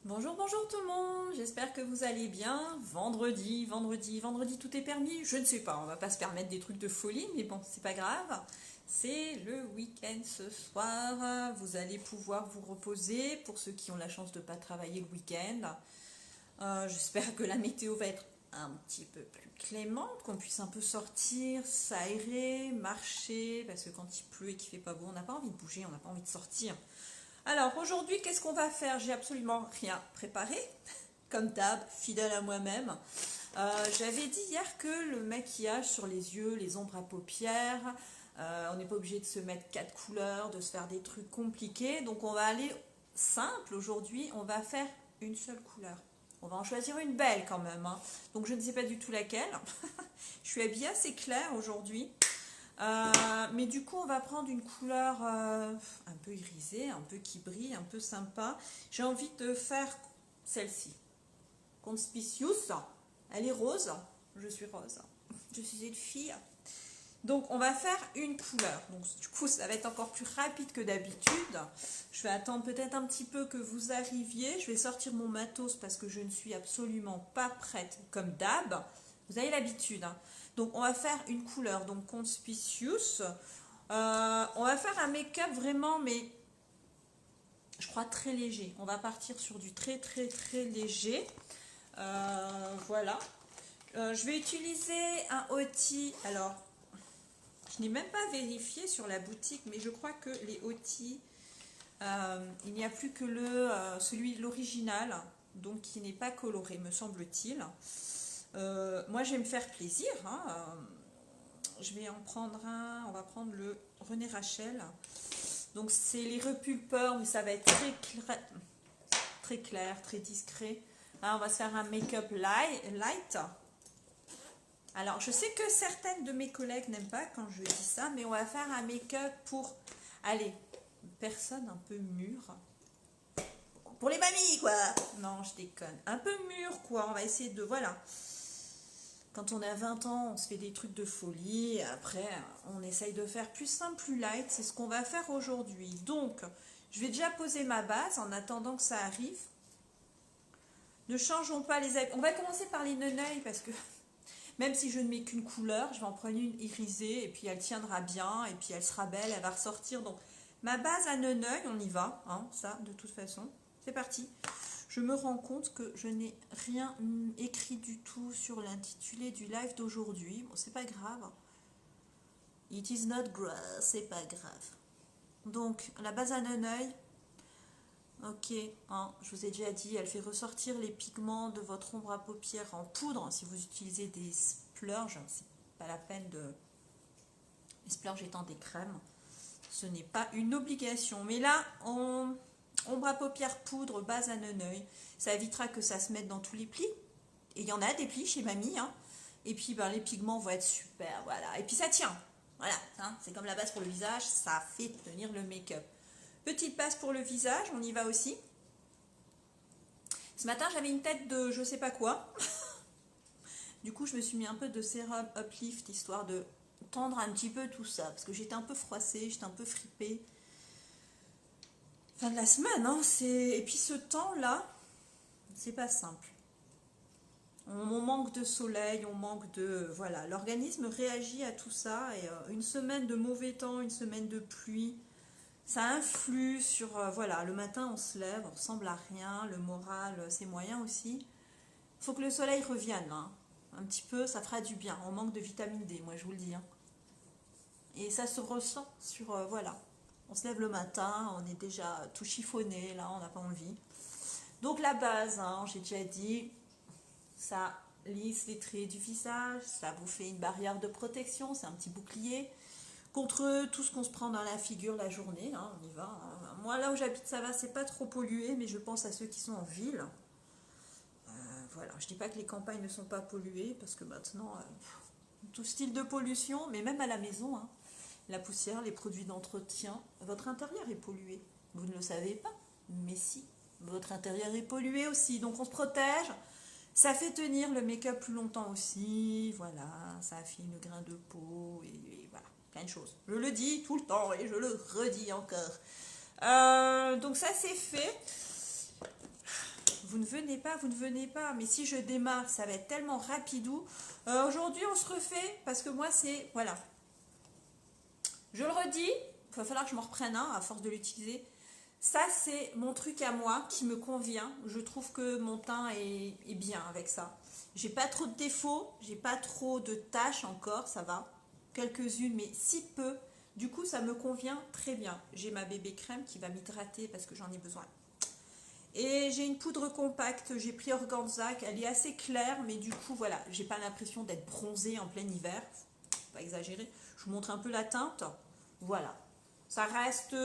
Bonjour, bonjour tout le monde, j'espère que vous allez bien. Vendredi, tout est permis. Je ne sais pas, on va pas se permettre des trucs de folie, mais bon, c'est pas grave. C'est le week-end ce soir, vous allez pouvoir vous reposer pour ceux qui ont la chance de ne pas travailler le week-end. J'espère que la météo va être un petit peu plus clémente, qu'on puisse un peu sortir, s'aérer, marcher, parce que quand il pleut et qu'il fait pas beau, on n'a pas envie de bouger, on n'a pas envie de sortir. Alors aujourd'hui, qu'est-ce qu'on va faire? J'ai absolument rien préparé, comme d'hab, fidèle à moi-même. J'avais dit hier que le maquillage sur les yeux, les ombres à paupières, on n'est pas obligé de se mettre quatre couleurs, de se faire des trucs compliqués. Donc on va aller simple aujourd'hui, on va faire une seule couleur. On va en choisir une belle quand même, hein. Donc je ne sais pas du tout laquelle. Je suis habillée assez claire aujourd'hui. Mais du coup, on va prendre une couleur un peu irisée, un peu qui brille, un peu sympa. J'ai envie de faire celle-ci. Conspicuous. Elle est rose. Je suis rose. Je suis une fille. Donc, on va faire une couleur. Donc, du coup, ça va être encore plus rapide que d'habitude. Je vais attendre peut-être un petit peu que vous arriviez. Je vais sortir mon matos parce que je ne suis absolument pas prête comme d'hab. Vous avez l'habitude, hein. Donc, on va faire une couleur, donc conspicuous. On va faire un make-up vraiment, mais je crois très léger. On va partir sur du très, très, très léger. Voilà. Je vais utiliser un outil. Alors, je n'ai même pas vérifié sur la boutique, mais je crois que les outil, il n'y a plus que celui de l'original, donc qui n'est pas coloré, me semble-t-il. Moi, je vais me faire plaisir, hein. Je vais en prendre un. On va prendre le René Rachel. Donc, c'est les repulpeurs, mais ça va être très clair, très discret. Là, on va se faire un make-up light. Alors, je sais que certaines de mes collègues n'aiment pas quand je dis ça, mais on va faire un make-up pour, allez, une personne un peu mûre. Pour les mamies, quoi. Non, je déconne. Un peu mûre, quoi. On va essayer de, voilà. Quand on a 20 ans, on se fait des trucs de folie. Après, on essaye de faire plus simple, plus light. C'est ce qu'on va faire aujourd'hui. Donc, je vais déjà poser ma base en attendant que ça arrive. Ne changeons pas les habits. On va commencer par les neneuils parce que même si je ne mets qu'une couleur, je vais en prendre une irisée et puis elle tiendra bien et puis elle sera belle, elle va ressortir. Donc, ma base à neneuil, on y va, hein, ça, de toute façon. C'est parti. Je me rends compte que je n'ai rien écrit du tout sur l'intitulé du live d'aujourd'hui. Bon, c'est pas grave. It is not grave, c'est pas grave. Donc, la base à neneuil. Ok, hein, je vous ai déjà dit, elle fait ressortir les pigments de votre ombre à paupières en poudre. Si vous utilisez des splurges, c'est pas la peine de... Les splurges étant des crèmes, ce n'est pas une obligation. Mais là, ombre à paupières poudre, base à neneuil, ça évitera que ça se mette dans tous les plis. Et il y en a des plis chez mamie, hein. Et puis ben, les pigments vont être super, voilà. Et puis ça tient, voilà, hein. C'est comme la base pour le visage, ça fait tenir le make-up. Petite base pour le visage, on y va aussi. Ce matin, j'avais une tête de je sais pas quoi. Du coup, je me suis mis un peu de sérum Uplift, histoire de tendre un petit peu tout ça. Parce que j'étais un peu froissée, j'étais un peu fripée. Fin de la semaine, hein. Et puis ce temps-là, c'est pas simple. On manque de soleil, on manque de... Voilà, l'organisme réagit à tout ça. Et une semaine de mauvais temps, une semaine de pluie, ça influe sur... voilà, le matin on se lève, on ressemble à rien, le moral c'est moyen aussi. Il faut que le soleil revienne, hein. Un petit peu, ça fera du bien. On manque de vitamine D, moi je vous le dis, hein. Et ça se ressent sur... voilà, on se lève le matin, on est déjà tout chiffonné, là on n'a pas envie. Donc la base, hein, j'ai déjà dit... Ça lisse les traits du visage, ça vous fait une barrière de protection, c'est un petit bouclier contre tout ce qu'on se prend dans la figure la journée, hein, on y va, hein. Moi là où j'habite ça va, c'est pas trop pollué, mais je pense à ceux qui sont en ville. Voilà, je dis pas que les campagnes ne sont pas polluées, parce que maintenant, tout style de pollution, mais même à la maison, hein, la poussière, les produits d'entretien, votre intérieur est pollué. Vous ne le savez pas, mais si, votre intérieur est pollué aussi, donc on se protège. Ça fait tenir le make-up plus longtemps aussi, voilà, ça affine le grain de peau, et voilà, plein de choses. Je le dis tout le temps et je le redis encore. Donc ça c'est fait. vous ne venez pas, vous ne venez pas. Mais si je démarre, ça va être tellement rapidou. Aujourd'hui, on se refait parce que moi, c'est... Voilà. Je le redis, il va falloir que je m'en reprenne un à force de l'utiliser. Ça, c'est mon truc à moi qui me convient. Je trouve que mon teint est bien avec ça. J'ai pas trop de défauts, j'ai pas trop de taches encore, ça va. Quelques-unes, mais si peu. Du coup, ça me convient très bien. J'ai ma bébé crème qui va m'hydrater parce que j'en ai besoin. Et j'ai une poudre compacte, j'ai pris Organza, elle est assez claire, mais du coup, voilà, j'ai pas l'impression d'être bronzée en plein hiver. Faut pas exagérer. Je vous montre un peu la teinte. Voilà. Ça reste,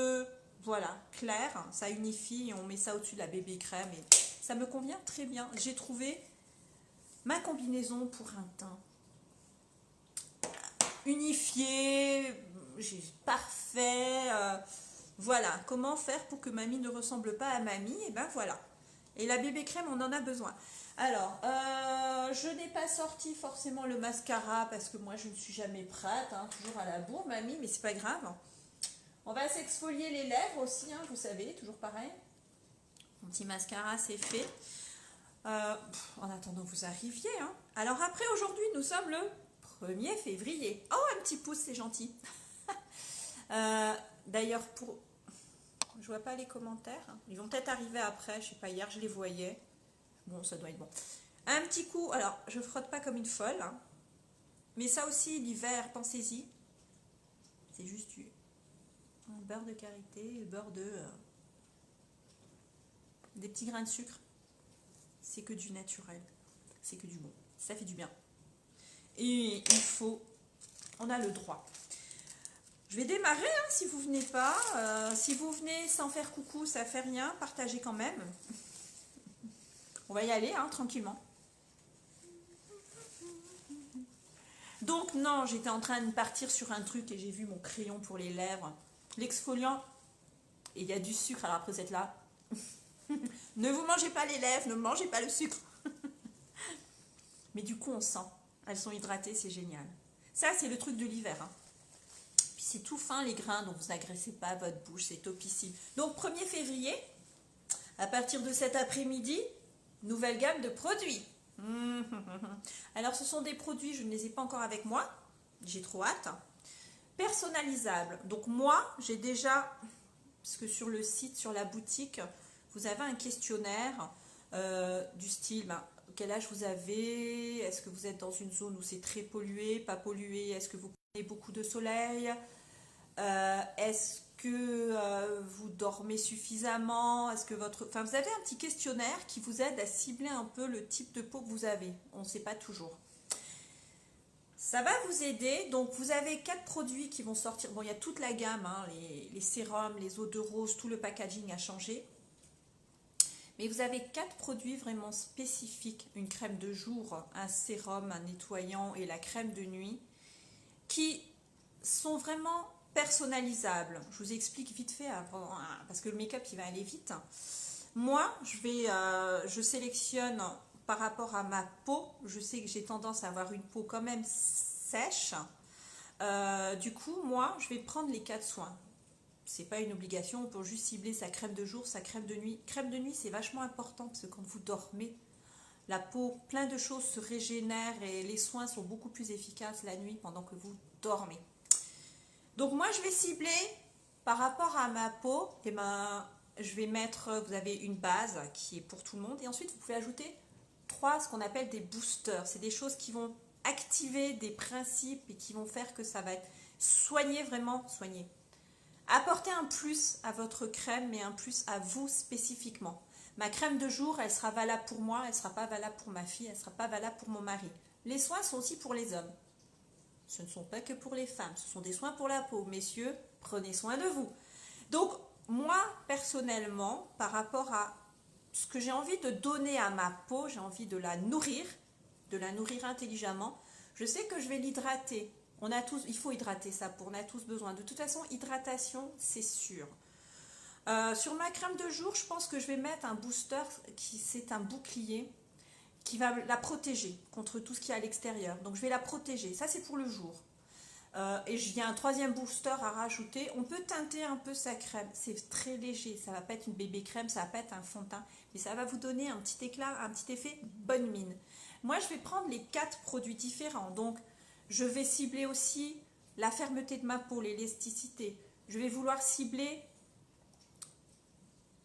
voilà, clair, ça unifie et on met ça au-dessus de la bébé crème et ça me convient très bien. J'ai trouvé ma combinaison pour un teint unifié, parfait. Voilà, comment faire pour que mamie ne ressemble pas à mamie? Et ben voilà. Et la bébé crème, on en a besoin. Alors, je n'ai pas sorti forcément le mascara parce que moi, je ne suis jamais prête, hein, toujours à la bourre, mamie, mais c'est pas grave. On va s'exfolier les lèvres aussi, hein, vous savez, toujours pareil. Mon petit mascara, c'est fait. En attendant que vous arriviez. Hein. Alors après, aujourd'hui, nous sommes le 1er février. Oh, un petit pouce, c'est gentil. D'ailleurs, je vois pas les commentaires. Ils vont peut-être arriver après. Je sais pas, hier, je les voyais. Bon, ça doit être bon. Un petit coup. Alors, je frotte pas comme une folle. Hein. Mais ça aussi, l'hiver, pensez-y. C'est juste un beurre de karité, beurre de... des petits grains de sucre. C'est que du naturel. C'est que du bon. Ça fait du bien. Et il faut... On a le droit. Je vais démarrer, hein, si vous venez pas. Si vous venez sans faire coucou, ça fait rien. Partagez quand même. On va y aller, hein, tranquillement. Donc, non, j'étais en train de partir sur un truc et j'ai vu mon crayon pour les lèvres. L'exfoliant. Et il y a du sucre. Alors après, vous êtes là. Ne vous mangez pas les lèvres, ne mangez pas le sucre. Mais du coup, on sent. Elles sont hydratées, c'est génial. Ça, c'est le truc de l'hiver. Hein. Puis c'est tout fin, les grains, donc vous n'agressez pas votre bouche, c'est topissime. Donc, 1er février, à partir de cet après-midi, nouvelle gamme de produits. Alors, ce sont des produits, je ne les ai pas encore avec moi. J'ai trop hâte. Personnalisables. Donc, moi, j'ai déjà, parce que sur le site, sur la boutique, vous avez un questionnaire du style, quel âge vous avez, est-ce que vous êtes dans une zone où c'est très pollué, pas pollué, est-ce que vous prenez beaucoup de soleil, est-ce que vous dormez suffisamment, est-ce que votre... Enfin, vous avez un petit questionnaire qui vous aide à cibler un peu le type de peau que vous avez, on ne sait pas toujours. Ça va vous aider, donc vous avez 4 produits qui vont sortir, bon il y a toute la gamme, hein, les sérums, les eaux de rose, tout le packaging a changé. Mais vous avez 4 produits vraiment spécifiques, une crème de jour, un sérum, un nettoyant et la crème de nuit, qui sont vraiment personnalisables. Je vous explique vite fait, parce que le make-up il va aller vite. Moi, je sélectionne par rapport à ma peau. Je sais que j'ai tendance à avoir une peau quand même sèche. Du coup, moi, je vais prendre les 4 soins. C'est pas une obligation, on peut juste cibler sa crème de jour, sa crème de nuit. Crème de nuit, c'est vachement important parce que quand vous dormez, la peau, plein de choses se régénèrent et les soins sont beaucoup plus efficaces la nuit pendant que vous dormez. Donc moi, je vais cibler par rapport à ma peau, et je vais mettre, vous avez une base qui est pour tout le monde et ensuite vous pouvez ajouter 3, ce qu'on appelle des boosters. C'est des choses qui vont activer des principes et qui vont faire que ça va être soigné, vraiment soigné. Apportez un plus à votre crème, mais un plus à vous spécifiquement. Ma crème de jour, elle sera valable pour moi, elle ne sera pas valable pour ma fille, elle ne sera pas valable pour mon mari. Les soins sont aussi pour les hommes. Ce ne sont pas que pour les femmes, ce sont des soins pour la peau. Messieurs, prenez soin de vous. Donc, moi, personnellement, par rapport à ce que j'ai envie de donner à ma peau, j'ai envie de la nourrir intelligemment. Je sais que je vais l'hydrater. Il faut hydrater sa peau, on a tous besoin. De toute façon, hydratation, c'est sûr. Sur ma crème de jour, je pense que je vais mettre un booster, c'est un bouclier, qui va la protéger contre tout ce qui est à l'extérieur. Donc, je vais la protéger. Ça, c'est pour le jour. Et il y a un troisième booster à rajouter. On peut teinter un peu sa crème. C'est très léger. Ça va pas être une bébé crème, ça va pas être un fond de teint. Mais ça va vous donner un petit éclat, un petit effet bonne mine. Moi, je vais prendre les 4 produits différents. Donc, je vais cibler aussi la fermeté de ma peau, l'élasticité. Je vais vouloir cibler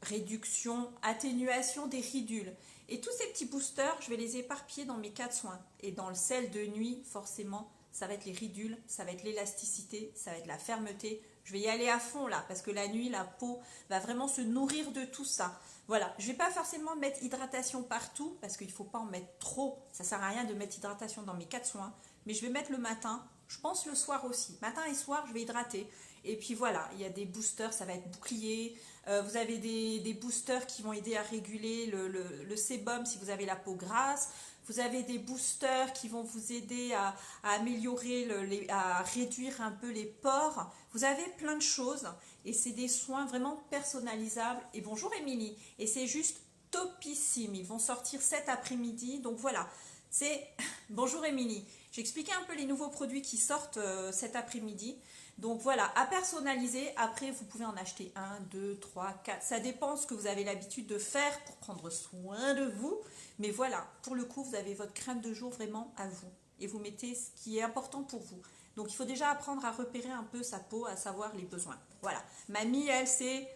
réduction, atténuation des ridules. Et tous ces petits boosters, je vais les éparpiller dans mes 4 soins. Et dans le sel de nuit, forcément, ça va être les ridules, ça va être l'élasticité, ça va être la fermeté. Je vais y aller à fond là, parce que la nuit, la peau va vraiment se nourrir de tout ça. Voilà, je ne vais pas forcément mettre hydratation partout, parce qu'il ne faut pas en mettre trop. Ça ne sert à rien de mettre hydratation dans mes 4 soins. Mais je vais mettre le matin, je pense le soir aussi. Matin et soir, je vais hydrater. Et puis voilà, il y a des boosters, ça va être bouclier. Vous avez des boosters qui vont aider à réguler le sébum si vous avez la peau grasse. Vous avez des boosters qui vont vous aider à améliorer, à réduire un peu les pores. Vous avez plein de choses et c'est des soins vraiment personnalisables. Et bonjour Émilie, et c'est juste topissime. Ils vont sortir cet après-midi. Donc voilà, c'est bonjour Émilie. J'ai expliqué un peu les nouveaux produits qui sortent cet après-midi. Donc voilà, à personnaliser. Après, vous pouvez en acheter 1, 2, 3, 4. Ça dépend ce que vous avez l'habitude de faire pour prendre soin de vous. Mais voilà, pour le coup, vous avez votre crème de jour vraiment à vous. Et vous mettez ce qui est important pour vous. Donc il faut déjà apprendre à repérer un peu sa peau, à savoir les besoins. Voilà. Mamie, elle, c'est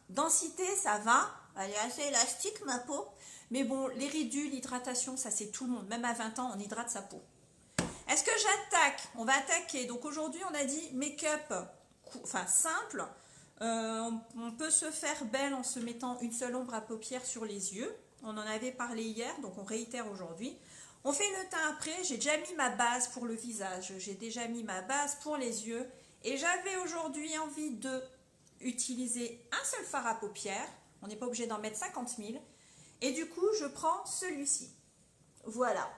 densité, ça va. Elle est assez élastique, ma peau. Mais bon, les ridules, l'hydratation, ça c'est tout le monde. Même à 20 ans, on hydrate sa peau. Est-ce que j'attaque? On va attaquer. Donc aujourd'hui, on a dit make-up simple. On peut se faire belle en se mettant une seule ombre à paupières sur les yeux. On en avait parlé hier, donc on réitère aujourd'hui. On fait le teint après. J'ai déjà mis ma base pour le visage. J'ai déjà mis ma base pour les yeux. Et j'avais aujourd'hui envie de utiliser un seul fard à paupières. On n'est pas obligé d'en mettre 50 000. Et du coup, je prends celui-ci. Voilà.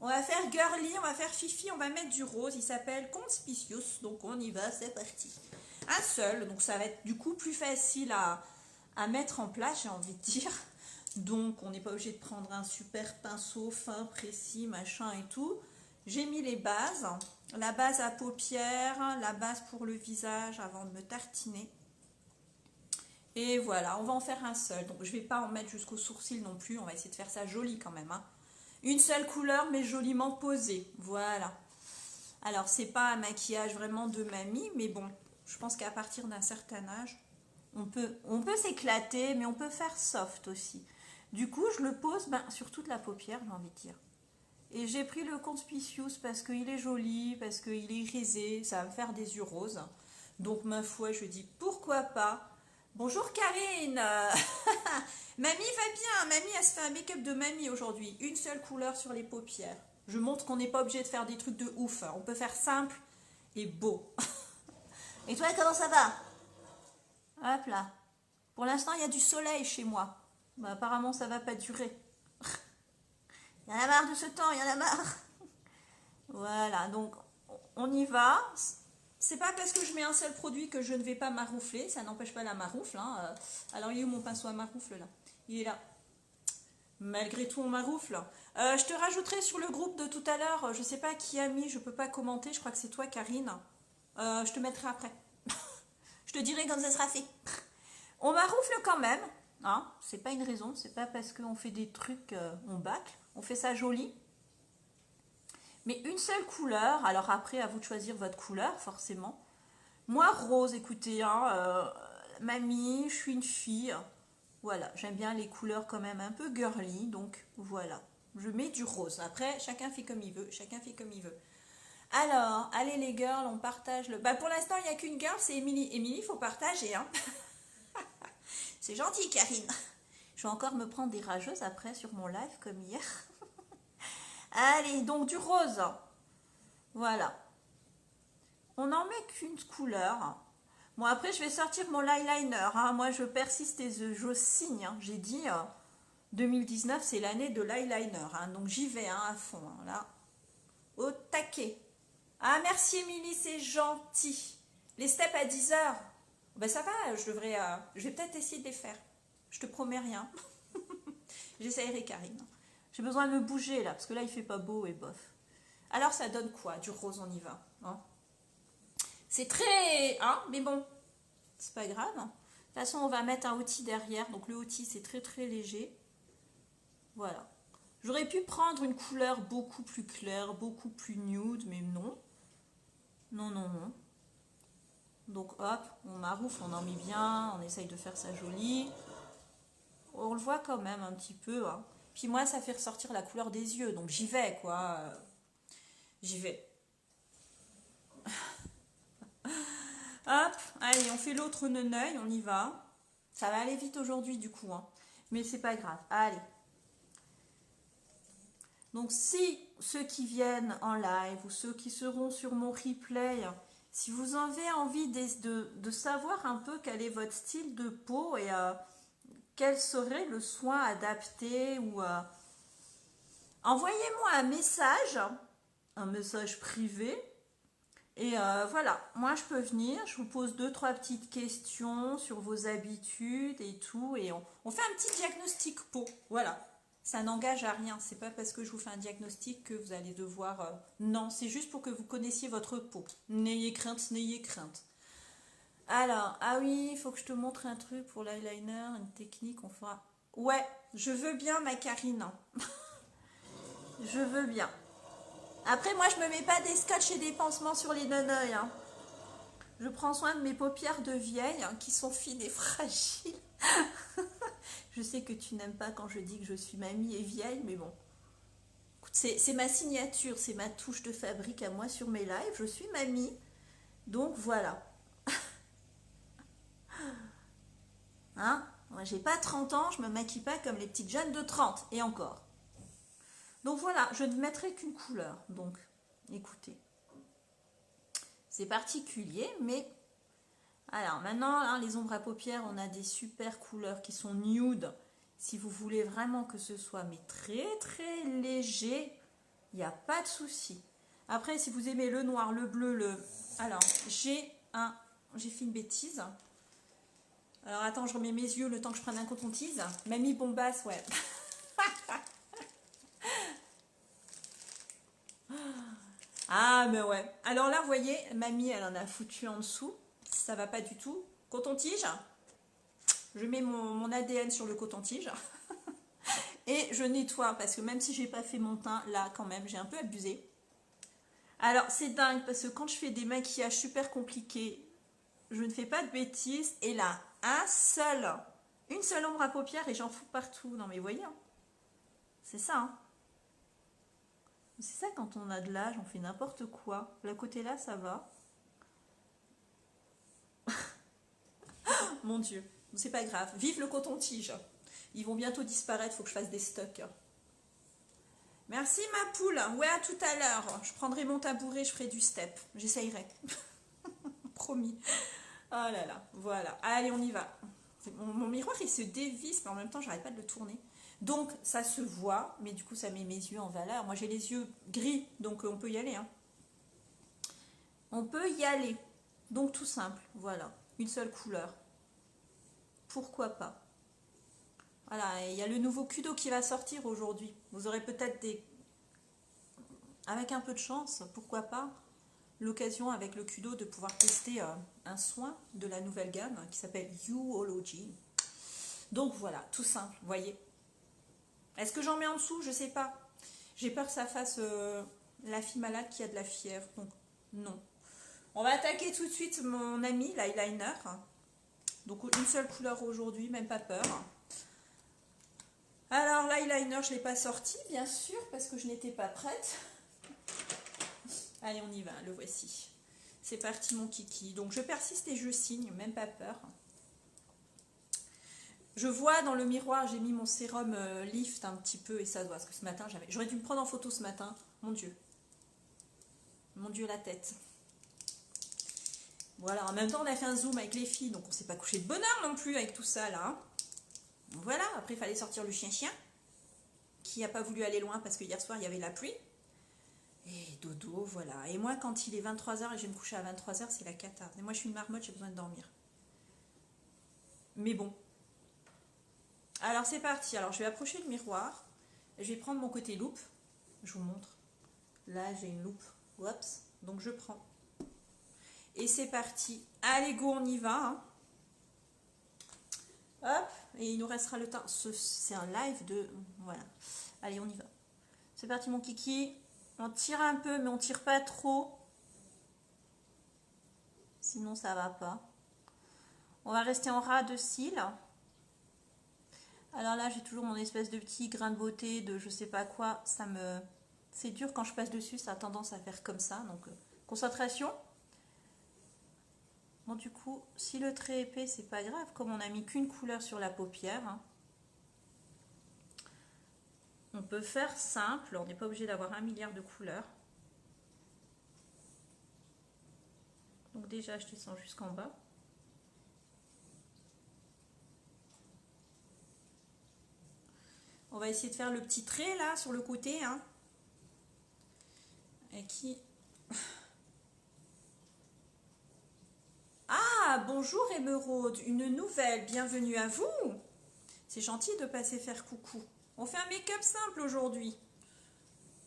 On va faire girly, on va faire fifi, on va mettre du rose. Il s'appelle Conspicuous. Donc on y va, c'est parti. Un seul, donc ça va être du coup plus facile à mettre en place, j'ai envie de dire. Donc on n'est pas obligé de prendre un super pinceau fin, précis, machin et tout. J'ai mis les bases. La base à paupières, la base pour le visage avant de me tartiner. Et voilà, on va en faire un seul. Donc je ne vais pas en mettre jusqu'au sourcil non plus. On va essayer de faire ça joli quand même, hein. Une seule couleur, mais joliment posée. Voilà. Alors, c'est pas un maquillage vraiment de mamie, mais bon, je pense qu'à partir d'un certain âge, on peut s'éclater, mais on peut faire soft aussi. Du coup, je le pose sur toute la paupière, j'ai envie de dire. Et j'ai pris le Conspicuous parce qu'il est joli, parce qu'il est irisé, ça va me faire des yeux roses. Donc, ma foi, je dis pourquoi pas. Bonjour Karine. Mamie va bien. Mamie, elle se fait un make-up de mamie aujourd'hui. Une seule couleur sur les paupières. Je montre qu'on n'est pas obligé de faire des trucs de ouf. On peut faire simple et beau. Et toi, comment ça va? Hop là. Pour l'instant, il y a du soleil chez moi. Apparemment, ça va pas durer. Il y en a marre de ce temps, il y en a marre. Voilà, donc on y va. C'est pas parce que je mets un seul produit que je ne vais pas maroufler, ça n'empêche pas la maroufle, hein. Alors il est où mon pinceau à maroufle là? Il est là. Malgré tout on maroufle. Je te rajouterai sur le groupe de tout à l'heure, je sais pas qui a mis, je peux pas commenter, je crois que c'est toi Karine. Je te mettrai après. Je te dirai quand ça sera fait. On maroufle quand même, hein. C'est pas une raison, c'est pas parce qu'on fait des trucs, on bâcle, on fait ça joli. Mais une seule couleur, alors après à vous de choisir votre couleur forcément. Moi rose, écoutez, hein, mamie, je suis une fille, voilà, j'aime bien les couleurs quand même un peu girly, donc voilà, je mets du rose. Après chacun fait comme il veut, chacun fait comme il veut. Alors, allez les girls, on partage le... pour l'instant il n'y a qu'une girl, c'est Émilie. Émilie, il faut partager, hein. C'est gentil Karine. Je vais encore me prendre des rageuses après sur mon live comme hier. Allez, donc du rose. Voilà. On n'en met qu'une couleur. Bon, après, je vais sortir mon eyeliner. Hein. Moi, je persiste et je signe. Hein. J'ai dit 2019, c'est l'année de l'eyeliner. Hein. Donc, j'y vais à fond. Hein, là. Au taquet. Ah, merci Émilie, c'est gentil. Les steps à 10 heures. Ben, ça va, je vais peut-être essayer de les faire. Je te promets rien. J'essayerai, Karine. J'ai besoin de me bouger là, parce que là il fait pas beau et bof. Alors ça donne quoi? Du rose, on y va. Hein, C'est très... Hein, mais bon, c'est pas grave. De toute façon, on va mettre un outil derrière. Donc le outil, c'est très très léger. Voilà. J'aurais pu prendre une couleur beaucoup plus claire, beaucoup plus nude, mais non. Non, non, non. Donc hop, on maroufle, on en met bien, on essaye de faire ça joli. On le voit quand même un petit peu. Hein. Puis moi, ça fait ressortir la couleur des yeux, donc j'y vais, quoi. J'y vais. Hop, allez, on fait l'autre neneuil, on y va. Ça va aller vite aujourd'hui, du coup. Hein. Mais c'est pas grave. Allez. Donc si ceux qui viennent en live ou ceux qui seront sur mon replay, si vous avez envie de savoir un peu quel est votre style de peau et quel serait le soin adapté ou envoyez-moi un message privé et voilà, moi je peux venir, je vous pose 2-3 petites questions sur vos habitudes et tout et on fait un petit diagnostic peau, voilà. Ça n'engage à rien, c'est pas parce que je vous fais un diagnostic que vous allez devoir... Non, c'est juste pour que vous connaissiez votre peau. N'ayez crainte, n'ayez crainte. Alors, ah oui, il faut que je te montre un truc pour l'eyeliner, une technique, on fera... Ouais, je veux bien ma Karine. Je veux bien. Après, moi, je me mets pas des scotch et des pansements sur les neneuils. Hein. Je prends soin de mes paupières de vieille, hein, qui sont fines et fragiles. Je sais que tu n'aimes pas quand je dis que je suis mamie et vieille, mais bon. C'est ma signature, c'est ma touche de fabrique à moi sur mes lives. Je suis mamie, donc voilà. Hein? Moi, j'ai pas 30 ans, je me maquille pas comme les petites jeunes de 30, et encore. Donc voilà, je ne mettrai qu'une couleur. Donc, écoutez. C'est particulier, mais... Alors, maintenant, hein, les ombres à paupières, on a des super couleurs qui sont nude. Si vous voulez vraiment que ce soit mais très très léger, il n'y a pas de souci. Après, si vous aimez le noir, le bleu, le... Alors, j'ai fait une bêtise. Alors, attends, je remets mes yeux le temps que je prenne un coton-tige. Mamie bombasse, ouais. Ah, mais ouais. Alors là, vous voyez, mamie, elle en a foutu en dessous. Ça va pas du tout. Coton-tige. Je mets mon ADN sur le coton-tige. Et je nettoie, parce que même si j'ai pas fait mon teint, là, quand même, j'ai un peu abusé. Alors, c'est dingue, parce que quand je fais des maquillages super compliqués, je ne fais pas de bêtises. Et là, une seule ombre à paupières et j'en fous partout. Non, mais vous voyez, hein, c'est ça, hein. C'est ça, quand on a de l'âge, on fait n'importe quoi. Le côté là, ça va. Mon Dieu, c'est pas grave. Vive le coton-tige. Ils vont bientôt disparaître, faut que je fasse des stocks. Merci ma poule. Ouais, à tout à l'heure. Je prendrai mon tabouret, je ferai du step. J'essayerai. Promis. Oh là là, voilà. Allez, on y va. Mon miroir, il se dévisse, mais en même temps, j'arrête pas de le tourner. Donc, ça se voit, mais du coup, ça met mes yeux en valeur. Moi, j'ai les yeux gris, donc on peut y aller. Hein. On peut y aller. Donc, tout simple, voilà. Une seule couleur. Pourquoi pas? Voilà, il y a le nouveau Kudo qui va sortir aujourd'hui. Vous aurez peut-être des... Avec un peu de chance, pourquoi pas, l'occasion avec le Kudo de pouvoir tester un soin de la nouvelle gamme qui s'appelle Youology. Donc voilà, tout simple, vous voyez. Est-ce que j'en mets en dessous? Je sais pas. J'ai peur que ça fasse la fille malade qui a de la fièvre. Donc non. On va attaquer tout de suite mon ami, l'eyeliner. Donc une seule couleur aujourd'hui, même pas peur. Alors l'eyeliner, je ne l'ai pas sorti, bien sûr, parce que je n'étais pas prête. Allez, on y va, le voici. C'est parti mon kiki. Donc je persiste et je signe, même pas peur. Je vois dans le miroir, j'ai mis mon sérum lift un petit peu et ça se voit. Parce que ce matin, j'aurais dû me prendre en photo ce matin. Mon Dieu. Mon Dieu, la tête. Voilà, en même temps, on a fait un zoom avec les filles. Donc on ne s'est pas couché de bonne heure non plus avec tout ça là. Voilà, après il fallait sortir le chien-chien. Qui n'a pas voulu aller loin parce que hier soir, il y avait la pluie. Et dodo, voilà. Et moi, quand il est 23 h et je vais me coucher à 23 h, c'est la cata. Et moi, je suis une marmotte, j'ai besoin de dormir. Mais bon. Alors c'est parti, alors je vais approcher le miroir, je vais prendre mon côté loupe, je vous montre, là j'ai une loupe, oups, donc je prends, Et c'est parti. Allez, go, on y va. Hein. Hop, et il nous restera le temps. C'est un live de... Voilà. Allez, on y va. C'est parti, mon kiki. On tire un peu, mais on tire pas trop. Sinon, ça va pas. On va rester en ras de cils. Alors là, j'ai toujours mon espèce de petit grain de beauté, de je sais pas quoi. C'est dur quand je passe dessus, ça a tendance à faire comme ça. Donc, concentration. Bon, du coup, si le trait est épais, c'est pas grave. Comme on a mis qu'une couleur sur la paupière, hein, on peut faire simple. On n'est pas obligé d'avoir 1 milliard de couleurs. Donc déjà, je descends jusqu'en bas. On va essayer de faire le petit trait là sur le côté. Hein, et qui... Ah, bonjour Émeraude, une nouvelle, bienvenue à vous. C'est gentil de passer faire coucou. On fait un make-up simple aujourd'hui.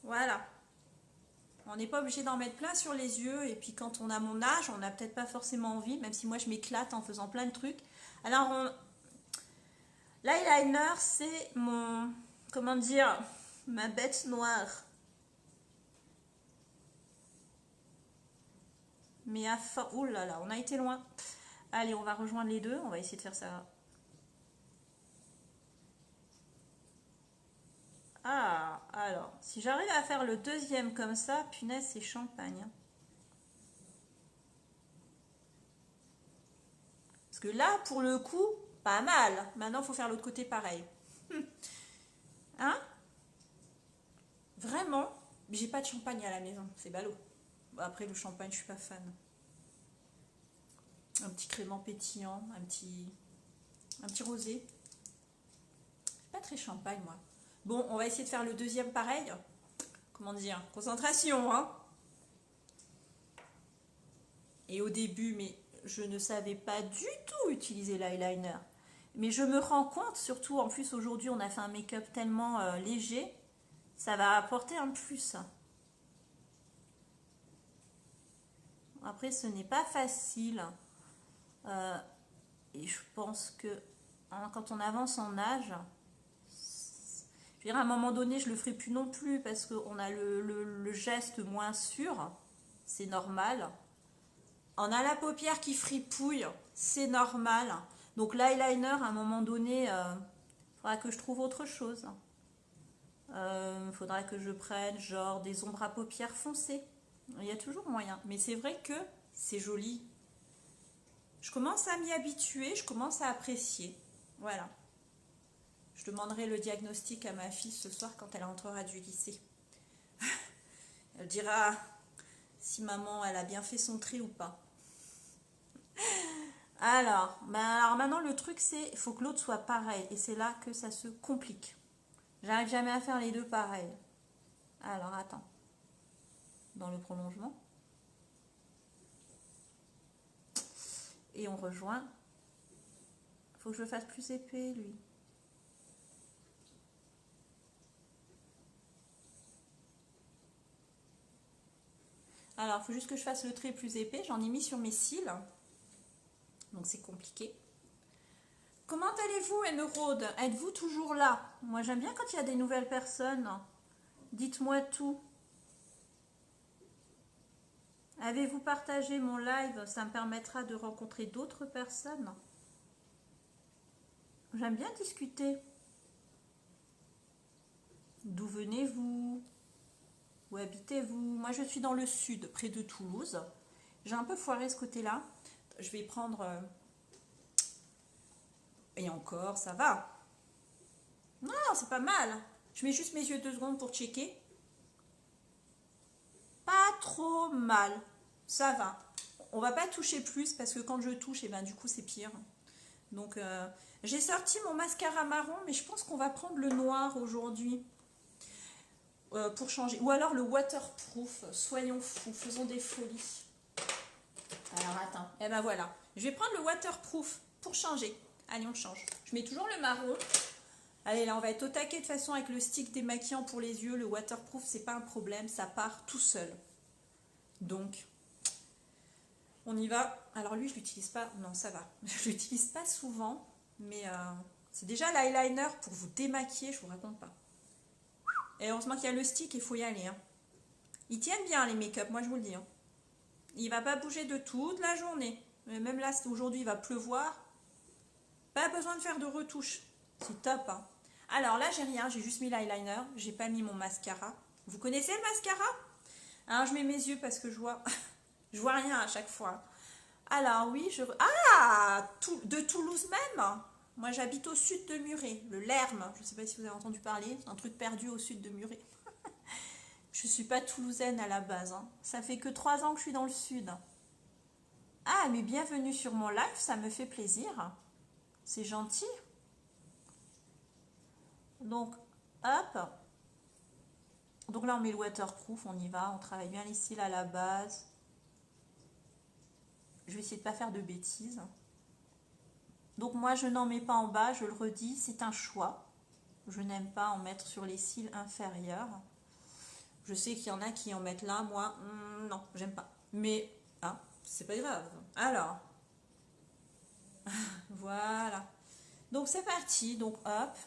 Voilà. On n'est pas obligé d'en mettre plein sur les yeux. Et puis quand on a mon âge, on n'a peut-être pas forcément envie, même si moi je m'éclate en faisant plein de trucs. Alors, l'eyeliner, c'est mon... Comment dire? Ma bête noire. Mais à fin... Ouh là là, on a été loin. Allez, on va rejoindre les deux. On va essayer de faire ça. Ah, alors, si j'arrive à faire le deuxième comme ça, punaise, c'est champagne. Parce que là, pour le coup, pas mal. Maintenant, il faut faire l'autre côté pareil. Hein? Vraiment? J'ai pas de champagne à la maison, c'est ballot. Bon, après, le champagne, je suis pas fan. Un petit crément pétillant, un petit rosé. Pas très champagne, moi. Bon, on va essayer de faire le deuxième pareil. Comment dire? Concentration, hein? Et au début, mais je ne savais pas du tout utiliser l'eyeliner. Mais je me rends compte, surtout en plus aujourd'hui, on a fait un make-up tellement léger, ça va apporter un plus. Après, ce n'est pas facile. Et je pense que hein, quand on avance en âge, je veux dire, à un moment donné, je le ferai plus non plus parce qu'on a le geste moins sûr. C'est normal. On a la paupière qui fripouille. C'est normal. Donc l'eyeliner, à un moment donné, faudra que je trouve autre chose. Faudra que je prenne genre des ombres à paupières foncées. Il y a toujours moyen. Mais c'est vrai que c'est joli. Je commence à m'y habituer. Je commence à apprécier. Voilà. Je demanderai le diagnostic à ma fille ce soir quand elle rentrera du lycée. Elle dira si maman elle a bien fait son tri ou pas. Alors maintenant le truc c'est il faut que l'autre soit pareil et c'est là que ça se complique. J'arrive jamais à faire les deux pareils. Alors attends. Dans le prolongement. Et on rejoint. Il faut que je le fasse plus épais lui. Alors, il faut juste que je fasse le trait plus épais. J'en ai mis sur mes cils. Donc, c'est compliqué. Comment allez-vous, Émeraude? Êtes-vous toujours là? Moi, j'aime bien quand il y a des nouvelles personnes. Dites-moi tout. Avez-vous partagé mon live? Ça me permettra de rencontrer d'autres personnes. J'aime bien discuter. D'où venez-vous? Où habitez-vous? Moi, je suis dans le sud, près de Toulouse. J'ai un peu foiré ce côté-là. Je vais prendre... Et encore, ça va. Non, c'est pas mal. Je mets juste mes yeux 2 secondes pour checker. Pas trop mal. Ça va. On va pas toucher plus parce que quand je touche, et ben, du coup, c'est pire. Donc, j'ai sorti mon mascara marron, mais je pense qu'on va prendre le noir aujourd'hui. Pour changer. Ou alors le waterproof. Soyons fous, faisons des folies. Alors attends. Et ben voilà. Je vais prendre le waterproof pour changer. Allez, on change. Je mets toujours le marron. Allez, là, on va être au taquet de toute façon avec le stick démaquillant pour les yeux. Le waterproof, c'est pas un problème. Ça part tout seul. Donc, On y va. Alors lui, je l'utilise pas. Non, ça va. Je l'utilise pas souvent, mais c'est déjà l'eyeliner pour vous démaquiller, je vous raconte pas. Et heureusement qu'il y a le stick, il faut y aller, hein. Ils tiennent bien les make-up, moi je vous le dis, hein. Il va pas bouger de toute la journée. Même là, aujourd'hui, il va pleuvoir. Pas besoin de faire de retouches. C'est top, hein. Alors là, j'ai rien. J'ai juste mis l'eyeliner. J'ai pas mis mon mascara. Vous connaissez le mascara? Hein, je mets mes yeux parce que je vois... je vois rien à chaque fois. Alors oui, Ah, de Toulouse même. Moi, j'habite au sud de Muret. Le Lerme. Je ne sais pas si vous avez entendu parler. C'est un truc perdu au sud de Muret. Je suis pas toulousaine à la base, hein. Ça fait que 3 ans que je suis dans le sud. Ah, mais bienvenue sur mon live, ça me fait plaisir. C'est gentil. Donc, hop. Donc là, on met le waterproof, on y va. On travaille bien les cils à la base. Je vais essayer de ne pas faire de bêtises. Donc moi, je n'en mets pas en bas, je le redis, c'est un choix. Je n'aime pas en mettre sur les cils inférieurs. Je sais qu'il y en a qui en mettent là, moi, non, j'aime pas. Mais, hein, c'est pas grave. Alors, voilà. Donc c'est parti, donc hop.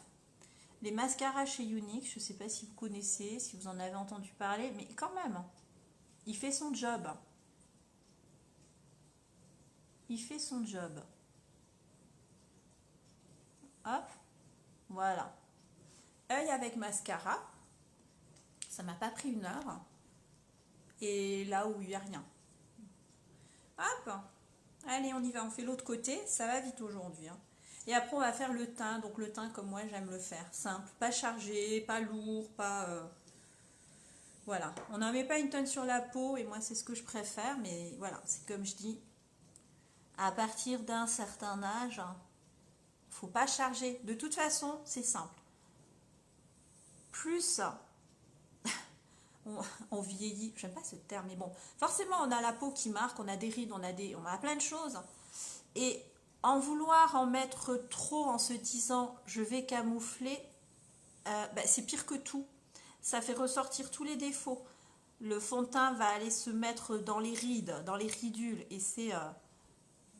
Les mascaras chez Younique, je ne sais pas si vous connaissez, si vous en avez entendu parler, mais quand même, il fait son job. Il fait son job. Hop, voilà. Œil avec mascara. Ça m'a pas pris 1 heure. Et là où il n'y a rien. Hop. Allez, on y va. On fait l'autre côté. Ça va vite aujourd'hui, hein. Et après, on va faire le teint. Donc le teint comme moi, j'aime le faire. Simple. Pas chargé, pas lourd, pas... Voilà. On n'en met pas une tonne sur la peau. Et moi, c'est ce que je préfère. Mais voilà, c'est comme je dis. À partir d'un certain âge, faut pas charger. De toute façon, c'est simple. Plus on vieillit, j'aime pas ce terme, mais bon, forcément on a la peau qui marque, on a des rides, on a plein de choses. Et en vouloir en mettre trop en se disant je vais camoufler, c'est pire que tout. Ça fait ressortir tous les défauts. Le fond de teint va aller se mettre dans les rides, dans les ridules, et c'est...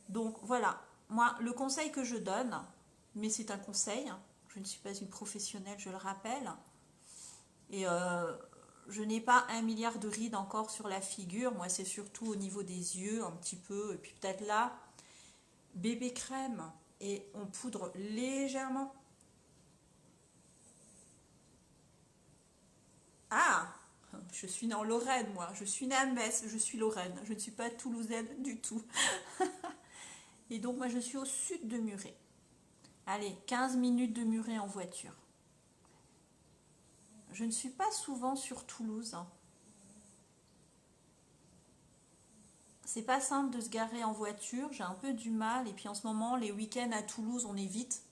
Donc voilà, moi le conseil que je donne, mais c'est un conseil, je ne suis pas une professionnelle, je le rappelle, et je n'ai pas 1 milliard de rides encore sur la figure, moi c'est surtout au niveau des yeux un petit peu, et puis peut-être là, bébé crème, et on poudre légèrement. Ah, je suis née en Lorraine moi, je suis née à Metz, je suis Lorraine, je ne suis pas toulousaine du tout. Et donc moi je suis au sud de Muret. Allez, 15 minutes de Muret en voiture. Je ne suis pas souvent sur Toulouse, hein. C'est pas simple de se garer en voiture, j'ai un peu du mal. Et puis en ce moment, les week-ends à Toulouse, on évite.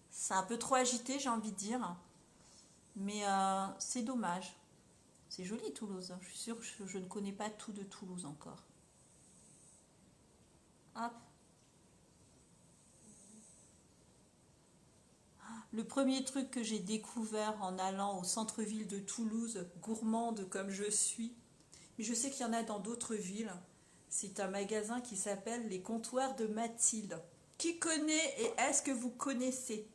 C'est un peu trop agité, j'ai envie de dire. Mais c'est dommage. C'est joli Toulouse, hein. Je suis sûre que je ne connais pas tout de Toulouse encore. Hop. Le premier truc que j'ai découvert en allant au centre-ville de Toulouse, gourmande comme je suis, mais je sais qu'il y en a dans d'autres villes, c'est un magasin qui s'appelle Les Comptoirs de Mathilde. Qui connaît et est-ce que vous connaissez?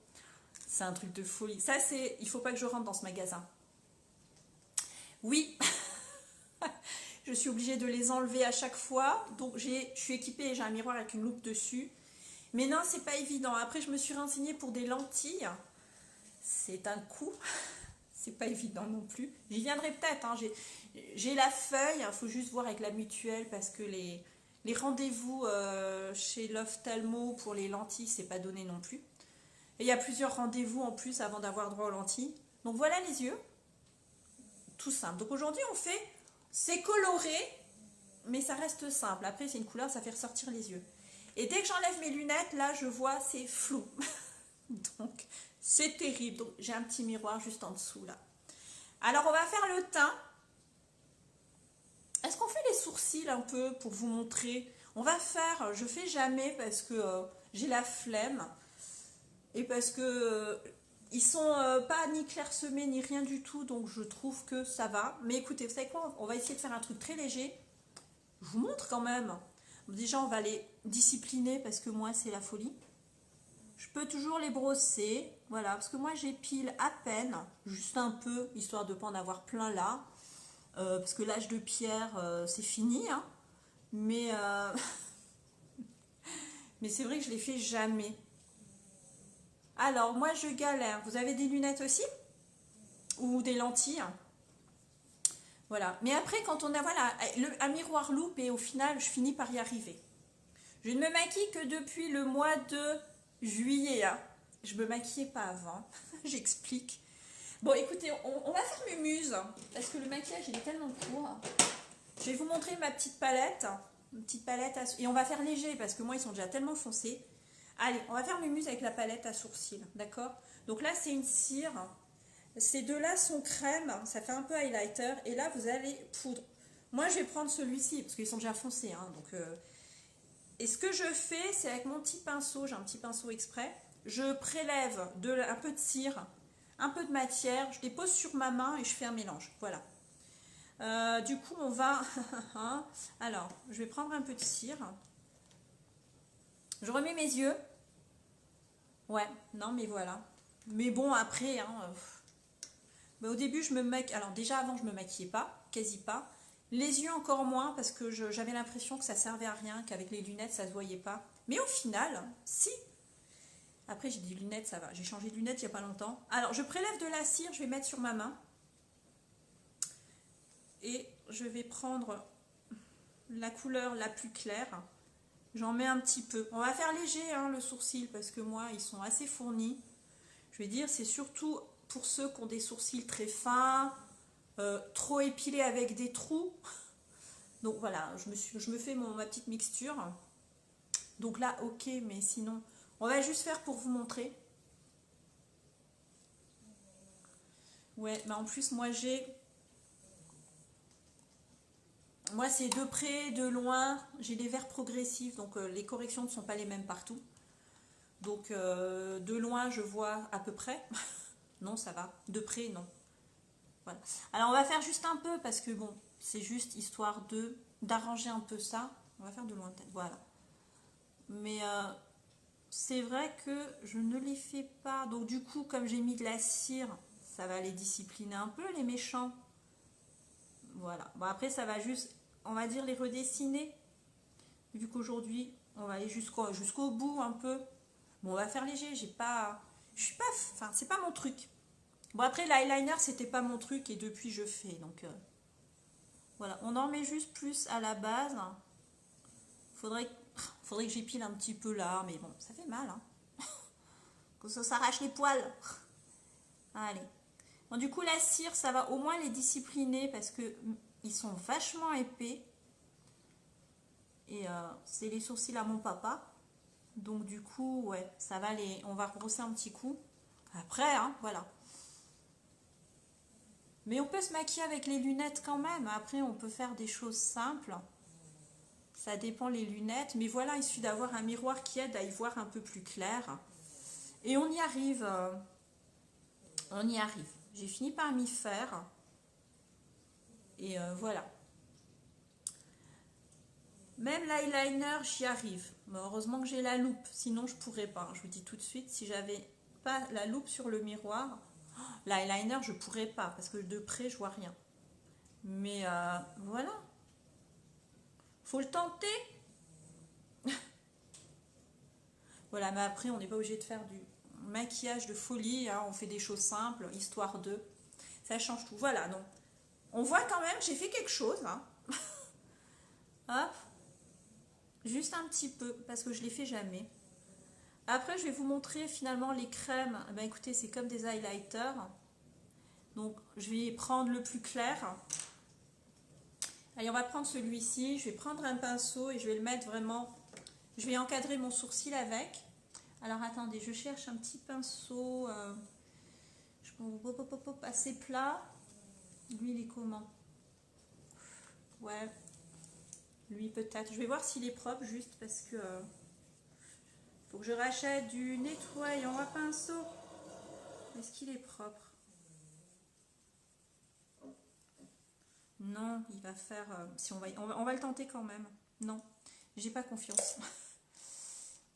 C'est un truc de folie. Ça, c'est... Il faut pas que je rentre dans ce magasin. Oui, je suis obligée de les enlever à chaque fois. Donc, je suis équipée, j'ai un miroir avec une loupe dessus. Mais non, c'est pas évident. Après, je me suis renseignée pour des lentilles. C'est un coût. C'est pas évident non plus. J'y viendrai peut-être, hein. J'ai la feuille. Il faut juste voir avec la mutuelle parce que les rendez-vous chez l'ophtalmo pour les lentilles, c'est pas donné non plus. Et il y a plusieurs rendez-vous en plus avant d'avoir droit aux lentilles. Donc voilà les yeux. Tout simple. Donc aujourd'hui, on fait... C'est coloré, mais ça reste simple. Après, c'est une couleur, ça fait ressortir les yeux. Et dès que j'enlève mes lunettes, là, je vois, c'est flou. Donc, c'est terrible. Donc, j'ai un petit miroir juste en dessous, là. Alors, on va faire le teint. Est-ce qu'on fait les sourcils un peu pour vous montrer? On va faire, je fais jamais parce que j'ai la flemme. Et parce que ils sont pas ni clairsemés ni rien du tout. Donc, je trouve que ça va. Mais écoutez, vous savez quoi? On va essayer de faire un truc très léger. je vous montre quand même. Déjà, on va les discipliner parce que moi, c'est la folie. Je peux toujours les brosser, voilà, parce que moi, j'épile à peine, juste un peu, histoire de ne pas en avoir plein là. Parce que l'âge de pierre, c'est fini, hein. Mais, mais c'est vrai que je les fais jamais. Alors, moi, je galère. Vous avez des lunettes aussi? Ou des lentilles? Voilà. Mais après, quand on a voilà, un miroir loupe, et au final, je finis par y arriver. Je ne me maquille que depuis le mois de juillet, hein. Je me maquillais pas avant. J'explique. Bon, écoutez, on va faire Mumuse, parce que le maquillage, il est tellement court. Je vais vous montrer ma petite palette. Une petite palette et on va faire léger, parce que moi, ils sont déjà tellement foncés. Allez, on va faire Mumuse avec la palette à sourcils, d'accord? Donc là, c'est une cire. Ces deux-là sont crème, ça fait un peu highlighter. Et là, vous allez poudre. Moi, je vais prendre celui-ci, parce qu'ils sont déjà foncés, hein, donc... Et ce que je fais, c'est avec mon petit pinceau, j'ai un petit pinceau exprès, je prélève un peu de cire, un peu de matière, je dépose sur ma main et je fais un mélange. Voilà. Du coup, on va... Alors, je vais prendre un peu de cire. Je remets mes yeux. Ouais, non, mais voilà. Mais bon, après, hein, au début, je me maquille... Alors, déjà, avant, je me maquillais pas, quasi pas. Les yeux encore moins parce que j'avais l'impression que ça servait à rien, qu'avec les lunettes ça se voyait pas. Mais au final, si. Après j'ai des lunettes, ça va. J'ai changé de lunettes il n'y a pas longtemps. Alors je prélève de la cire, je vais mettre sur ma main. Et je vais prendre la couleur la plus claire. J'en mets un petit peu. On va faire léger hein, le sourcil parce que moi ils sont assez fournis. Je vais dire c'est surtout pour ceux qui ont des sourcils très fins, trop épilés avec des trous. Donc voilà, je me fais ma petite mixture. Donc là, ok, mais sinon, on va juste faire pour vous montrer. Ouais, mais en plus, moi c'est de près, de loin. J'ai des verres progressifs, donc les corrections ne sont pas les mêmes partout. Donc de loin, je vois à peu près. Non, ça va. De près, non. Voilà. Alors on va faire juste un peu parce que bon, c'est juste histoire d'arranger un peu ça. On va faire de loin peut-être. Voilà. Mais c'est vrai que je ne les fais pas. Donc du coup, comme j'ai mis de la cire, ça va les discipliner un peu, les méchants. Voilà. Bon, après, ça va juste, on va dire, les redessiner. Vu qu'aujourd'hui, on va aller jusqu'au bout un peu. Bon, on va faire léger. Je suis pas... Enfin, c'est pas mon truc. Bon, après, l'eyeliner, c'était pas mon truc. Et depuis, je fais. Donc, voilà. On en met juste plus à la base. Faudrait que j'épile un petit peu là. Mais bon, ça fait mal, hein. Que ça s'arrache les poils. Allez. Bon, du coup, la cire, ça va au moins les discipliner parce que ils sont vachement épais. Et c'est les sourcils à mon papa. Donc du coup, ouais, ça va on va rebrosser un petit coup. Après, hein, voilà. Mais on peut se maquiller avec les lunettes quand même. Après, on peut faire des choses simples. Ça dépend les lunettes. Mais voilà, il suffit d'avoir un miroir qui aide à y voir un peu plus clair. Et on y arrive. On y arrive. J'ai fini par m'y faire. Et voilà. Même l'eyeliner, j'y arrive. Mais heureusement que j'ai la loupe. Sinon, je pourrais pas. Je vous dis tout de suite, si j'avais pas la loupe sur le miroir, l'eyeliner, je pourrais pas. Parce que de près, je vois rien. Mais voilà. Faut le tenter. Voilà, mais après, on n'est pas obligé de faire du maquillage de folie. Hein. On fait des choses simples, histoire de... Ça change tout. Voilà, donc. On voit quand même, j'ai fait quelque chose. Hein. Hop. Juste un petit peu, parce que je ne les fais jamais. Après, je vais vous montrer finalement les crèmes. Ben, écoutez, c'est comme des highlighters. Donc, je vais prendre le plus clair. Allez, on va prendre celui-ci. Je vais prendre un pinceau et je vais le mettre vraiment... Je vais encadrer mon sourcil avec. Alors, attendez, je cherche un petit pinceau assez plat. Lui, il est comment? Ouais, lui peut-être. Je vais voir s'il est propre juste parce que... faut que je rachète du nettoyant à pinceau. Est-ce qu'il est propre? Non, il va faire... si on va le tenter quand même. Non, j'ai pas confiance.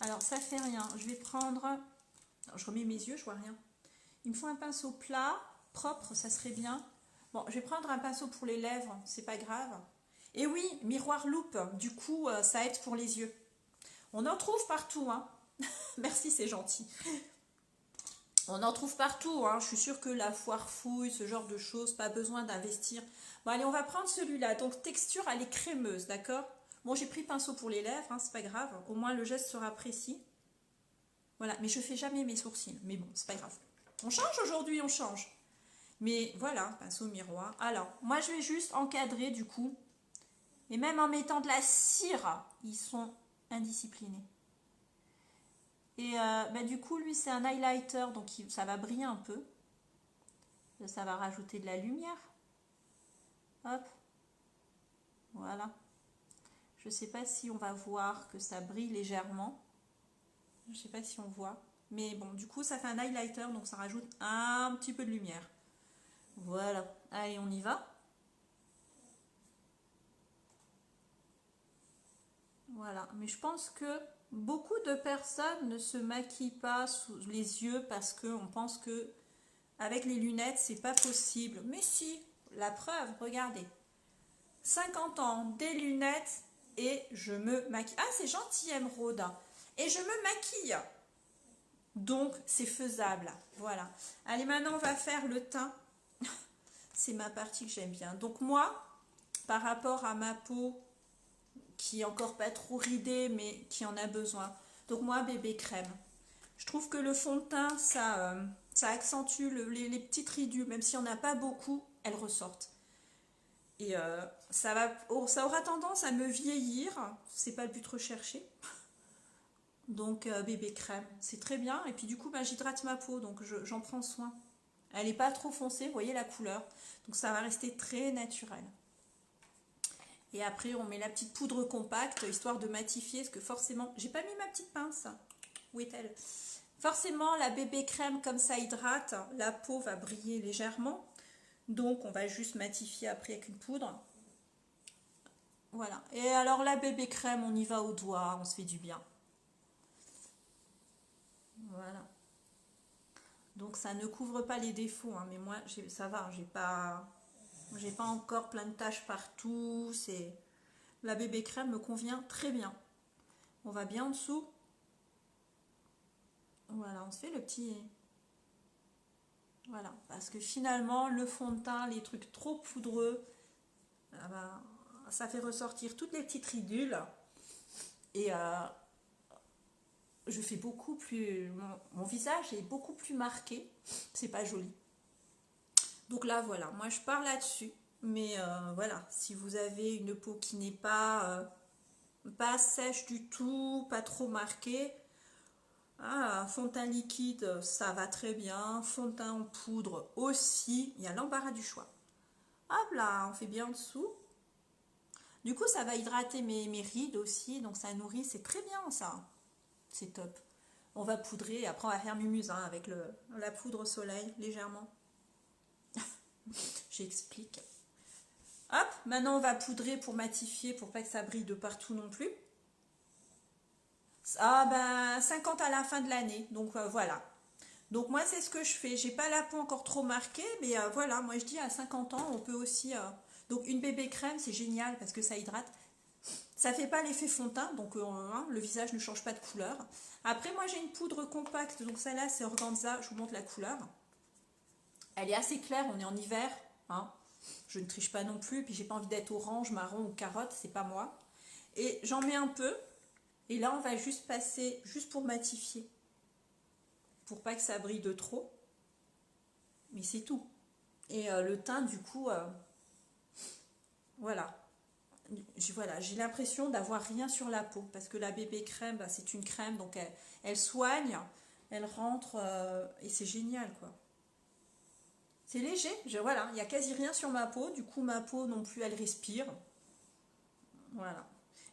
Alors, ça fait rien. Je vais prendre... Alors, je remets mes yeux, je vois rien. Il me faut un pinceau plat, propre, ça serait bien. Bon, je vais prendre un pinceau pour les lèvres, c'est pas grave. Et oui, miroir loupe, du coup, ça aide pour les yeux. On en trouve partout, hein. Merci, c'est gentil. On en trouve partout, hein. Je suis sûre que la foire fouille, ce genre de choses, pas besoin d'investir. Bon, allez, on va prendre celui-là. Donc, texture, elle est crémeuse, d'accord? Bon, j'ai pris pinceau pour les lèvres, hein, c'est pas grave. Au moins, le geste sera précis. Voilà, mais je fais jamais mes sourcils. Mais bon, c'est pas grave. On change aujourd'hui, on change. Mais voilà, pinceau miroir. Alors, moi, je vais juste encadrer, du coup. Et même en mettant de la cire, ils sont indisciplinés. Et bah, du coup, lui, c'est un highlighter, donc ça va briller un peu. Ça va rajouter de la lumière. Hop. Voilà. Je ne sais pas si on va voir que ça brille légèrement. Je ne sais pas si on voit. Mais bon, du coup, ça fait un highlighter, donc ça rajoute un petit peu de lumière. Voilà. Allez, on y va. Voilà. Mais je pense que beaucoup de personnes ne se maquillent pas sous les yeux parce qu'on pense que avec les lunettes, c'est pas possible. Mais si, la preuve, regardez. 50 ans, des lunettes et je me maquille. Ah, c'est gentil, Emeraude. Et je me maquille. Donc, c'est faisable. Voilà. Allez, maintenant, on va faire le teint. C'est ma partie que j'aime bien. Donc, moi, par rapport à ma peau, qui est encore pas trop ridée, mais qui en a besoin. Donc, moi, bébé crème. Je trouve que le fond de teint, ça accentue les petites ridules. Même s'il n'y en a pas beaucoup, elles ressortent. Et ça aura tendance à me vieillir. C'est pas le but recherché. Donc bébé crème, c'est très bien. Et puis du coup, bah, j'hydrate ma peau, donc j'en prends soin. Elle n'est pas trop foncée, vous voyez la couleur. Donc ça va rester très naturel. Et après, on met la petite poudre compacte, histoire de matifier, parce que forcément... J'ai pas mis ma petite pince. Où est-elle? Forcément, la bébé crème, comme ça hydrate, la peau va briller légèrement. Donc, on va juste matifier après avec une poudre. Voilà. Et alors, la bébé crème, on y va au doigt, on se fait du bien. Voilà. Donc, ça ne couvre pas les défauts, hein, mais moi, ça va, j'ai pas encore plein de taches partout. La bébé crème me convient très bien. On va bien en dessous. Voilà, on se fait le petit... Voilà, parce que finalement, le fond de teint, les trucs trop poudreux, ah ben, ça fait ressortir toutes les petites ridules. Et je fais beaucoup plus... Mon visage est beaucoup plus marqué. C'est pas joli. Donc là, voilà, moi je pars là-dessus. Mais voilà, si vous avez une peau qui n'est pas sèche du tout, pas trop marquée, fond de teint liquide, ça va très bien. Fond de teint en poudre aussi. Il y a l'embarras du choix. Hop là, on fait bien en dessous. Du coup, ça va hydrater mes rides aussi. Donc ça nourrit, c'est très bien ça. C'est top. On va poudrer et après on va faire mumuse hein, avec la poudre soleil légèrement. J'explique. Hop, maintenant on va poudrer pour matifier pour pas que ça brille de partout non plus. Ah ben 50 à la fin de l'année, donc voilà. Donc moi c'est ce que je fais, j'ai pas la peau encore trop marquée, mais voilà, moi je dis à 50 ans on peut aussi... Donc une bébé crème c'est génial parce que ça hydrate. Ça fait pas l'effet fond de teint, donc hein, le visage ne change pas de couleur. Après moi j'ai une poudre compacte, donc celle-là c'est Organza, je vous montre la couleur. Elle est assez claire, on est en hiver, hein. Je ne triche pas non plus, puis j'ai pas envie d'être orange, marron ou carotte, c'est pas moi. Et j'en mets un peu, et là on va juste passer, juste pour matifier, pour pas que ça brille de trop. Mais c'est tout. Et le teint du coup, voilà. Voilà, j'ai l'impression d'avoir rien sur la peau, parce que la bébé crème, bah, c'est une crème, donc elle soigne, elle rentre, et c'est génial quoi. C'est léger, voilà, il n'y a quasi rien sur ma peau, du coup ma peau non plus elle respire. Voilà.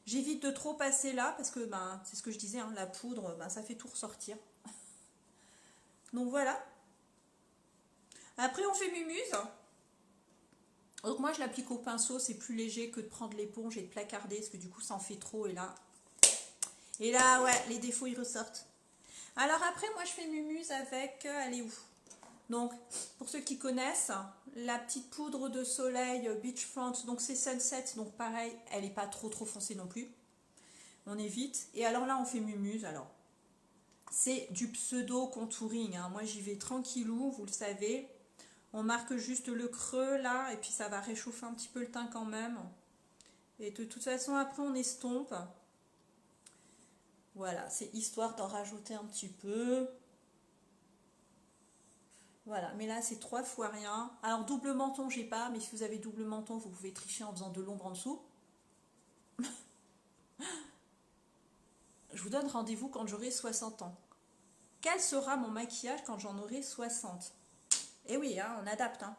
J'évite de trop passer là parce que ben, c'est ce que je disais, hein, la poudre, ben, ça fait tout ressortir. Donc voilà. Après on fait mumuse. Donc moi je l'applique au pinceau, c'est plus léger que de prendre l'éponge et de placarder, parce que du coup ça en fait trop, et là ouais, les défauts ils ressortent. Alors après moi je fais mumuse avec, elle est où? Donc pour ceux qui connaissent, la petite poudre de soleil Beachfront, donc c'est Sunset, donc pareil, elle n'est pas trop foncée non plus. On évite. Et alors là on fait mumuse, alors c'est du pseudo contouring, hein. Moi j'y vais tranquillou, vous le savez. On marque juste le creux là, et puis ça va réchauffer un petit peu le teint quand même. Et de toute façon après on estompe. Voilà, c'est histoire d'en rajouter un petit peu. Voilà, mais là c'est 3 fois rien. Alors double menton j'ai pas, mais si vous avez double menton vous pouvez tricher en faisant de l'ombre en dessous. Je vous donne rendez-vous quand j'aurai 60 ans. Quel sera mon maquillage quand j'en aurai 60? Eh oui, hein, on adapte. Hein.